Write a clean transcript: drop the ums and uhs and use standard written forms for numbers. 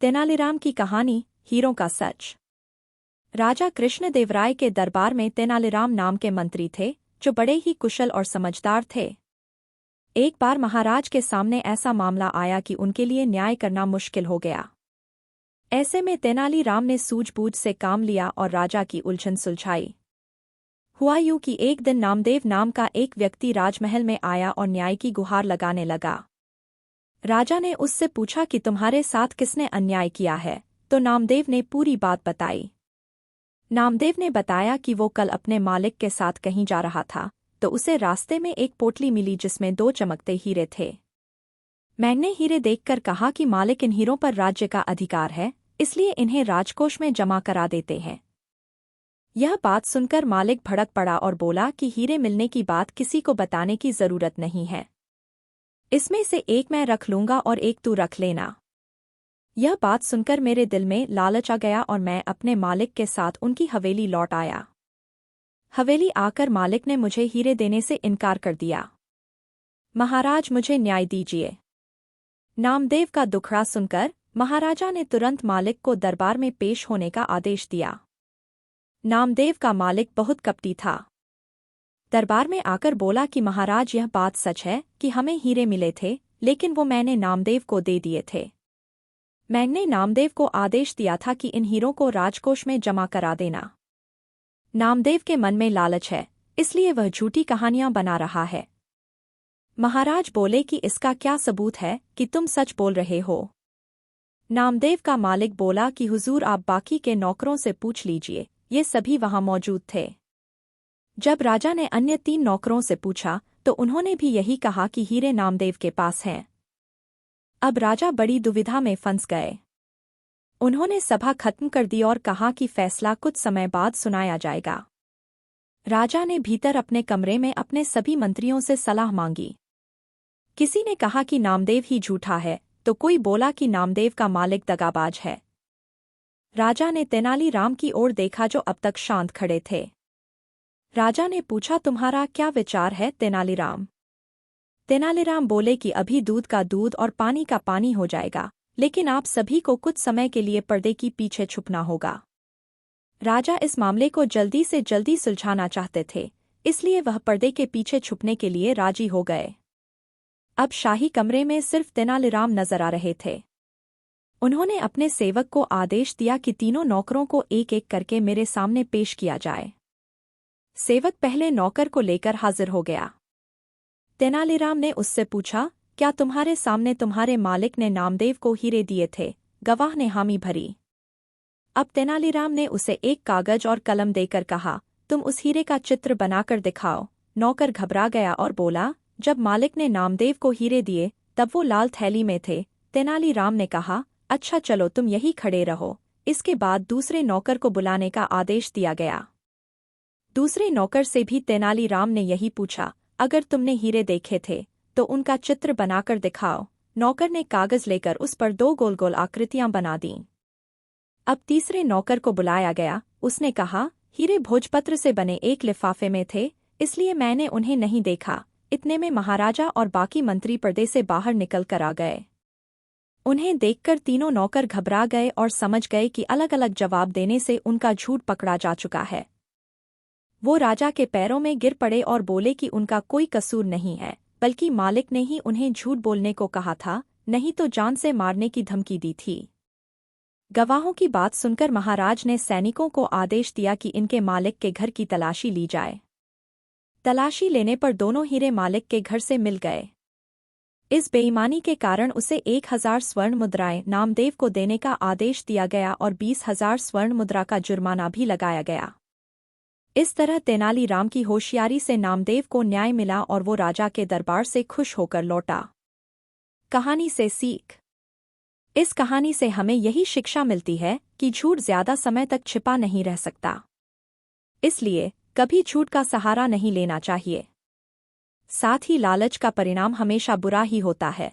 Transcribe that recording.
तेनालीराम की कहानी, हीरों का सच। राजा कृष्णदेवराय के दरबार में तेनालीराम नाम के मंत्री थे, जो बड़े ही कुशल और समझदार थे। एक बार महाराज के सामने ऐसा मामला आया कि उनके लिए न्याय करना मुश्किल हो गया। ऐसे में तेनालीराम ने सूझबूझ से काम लिया और राजा की उलझन सुलझाई। हुआ यूं कि एक दिन नामदेव नाम का एक व्यक्ति राजमहल में आया और न्याय की गुहार लगाने लगा। राजा ने उससे पूछा कि तुम्हारे साथ किसने अन्याय किया है, तो नामदेव ने पूरी बात बताई। नामदेव ने बताया कि वो कल अपने मालिक के साथ कहीं जा रहा था, तो उसे रास्ते में एक पोटली मिली जिसमें 2 चमकते हीरे थे। मैंने हीरे देखकर कहा कि मालिक इन हीरों पर राज्य का अधिकार है, इसलिए इन्हें राजकोष में जमा करा देते हैं। यह बात सुनकर मालिक भड़क पड़ा और बोला कि हीरे मिलने की बात किसी को बताने की जरूरत नहीं है। इसमें से एक मैं रख लूंगा और एक तू रख लेना। यह बात सुनकर मेरे दिल में लालच आ गया और मैं अपने मालिक के साथ उनकी हवेली लौट आया। हवेली आकर मालिक ने मुझे हीरे देने से इनकार कर दिया। महाराज, मुझे न्याय दीजिए। नामदेव का दुखड़ा सुनकर महाराजा ने तुरंत मालिक को दरबार में पेश होने का आदेश दिया। नामदेव का मालिक बहुत कपटी था। दरबार में आकर बोला कि महाराज, यह बात सच है कि हमें हीरे मिले थे, लेकिन वो मैंने नामदेव को दे दिए थे। मैंने नामदेव को आदेश दिया था कि इन हीरों को राजकोष में जमा करा देना। नामदेव के मन में लालच है, इसलिए वह झूठी कहानियां बना रहा है। महाराज बोले कि इसका क्या सबूत है कि तुम सच बोल रहे हो। नामदेव का मालिक बोला कि हुजूर, आप बाकी के नौकरों से पूछ लीजिए, ये सभी वहां मौजूद थे। जब राजा ने अन्य 3 नौकरों से पूछा तो उन्होंने भी यही कहा कि हीरे नामदेव के पास हैं। अब राजा बड़ी दुविधा में फंस गए। उन्होंने सभा खत्म कर दी और कहा कि फैसला कुछ समय बाद सुनाया जाएगा। राजा ने भीतर अपने कमरे में अपने सभी मंत्रियों से सलाह मांगी। किसी ने कहा कि नामदेव ही झूठा है, तो कोई बोला कि नामदेव का मालिक दगाबाज है। राजा ने तेनालीराम की ओर देखा जो अब तक शांत खड़े थे। राजा ने पूछा, तुम्हारा क्या विचार है तेनालीराम? तेनालीराम बोले कि अभी दूध का दूध और पानी का पानी हो जाएगा, लेकिन आप सभी को कुछ समय के लिए पर्दे की पीछे छुपना होगा। राजा इस मामले को जल्दी से जल्दी सुलझाना चाहते थे, इसलिए वह पर्दे के पीछे छुपने के लिए राजी हो गए। अब शाही कमरे में सिर्फ तेनालीराम नजर आ रहे थे। उन्होंने अपने सेवक को आदेश दिया कि तीनों नौकरों को एक एक करके मेरे सामने पेश किया जाए। सेवक पहले नौकर को लेकर हाजिर हो गया। तेनालीराम ने उससे पूछा, क्या तुम्हारे सामने तुम्हारे मालिक ने नामदेव को हीरे दिए थे? गवाह ने हामी भरी। अब तेनालीराम ने उसे एक कागज और कलम देकर कहा, तुम उस हीरे का चित्र बनाकर दिखाओ। नौकर घबरा गया और बोला, जब मालिक ने नामदेव को हीरे दिए तब वो लाल थैली में थे। तेनालीराम ने कहा, अच्छा चलो तुम यही खड़े रहो। इसके बाद दूसरे नौकर को बुलाने का आदेश दिया गया। दूसरे नौकर से भी तेनालीराम ने यही पूछा, अगर तुमने हीरे देखे थे तो उनका चित्र बनाकर दिखाओ। नौकर ने कागज लेकर उस पर 2 गोल गोल आकृतियां बना दीं। अब तीसरे नौकर को बुलाया गया। उसने कहा, हीरे भोजपत्र से बने एक लिफाफे में थे, इसलिए मैंने उन्हें नहीं देखा। इतने में महाराजा और बाकी मंत्री पर्दे से बाहर निकल कर आ गए। उन्हें देखकर तीनों नौकर घबरा गए और समझ गए कि अलग अलग जवाब देने से उनका झूठ पकड़ा जा चुका है। वो राजा के पैरों में गिर पड़े और बोले कि उनका कोई कसूर नहीं है, बल्कि मालिक ने ही उन्हें झूठ बोलने को कहा था, नहीं तो जान से मारने की धमकी दी थी। गवाहों की बात सुनकर महाराज ने सैनिकों को आदेश दिया कि इनके मालिक के घर की तलाशी ली जाए। तलाशी लेने पर दोनों हीरे मालिक के घर से मिल गए। इस बेईमानी के कारण उसे 1000 स्वर्ण मुद्राएं नामदेव को देने का आदेश दिया गया और 20,000 स्वर्ण मुद्रा का जुर्माना भी लगाया गया। इस तरह तेनालीराम की होशियारी से नामदेव को न्याय मिला और वो राजा के दरबार से खुश होकर लौटा। कहानी से सीख। इस कहानी से हमें यही शिक्षा मिलती है कि झूठ ज्यादा समय तक छिपा नहीं रह सकता, इसलिए कभी झूठ का सहारा नहीं लेना चाहिए। साथ ही लालच का परिणाम हमेशा बुरा ही होता है।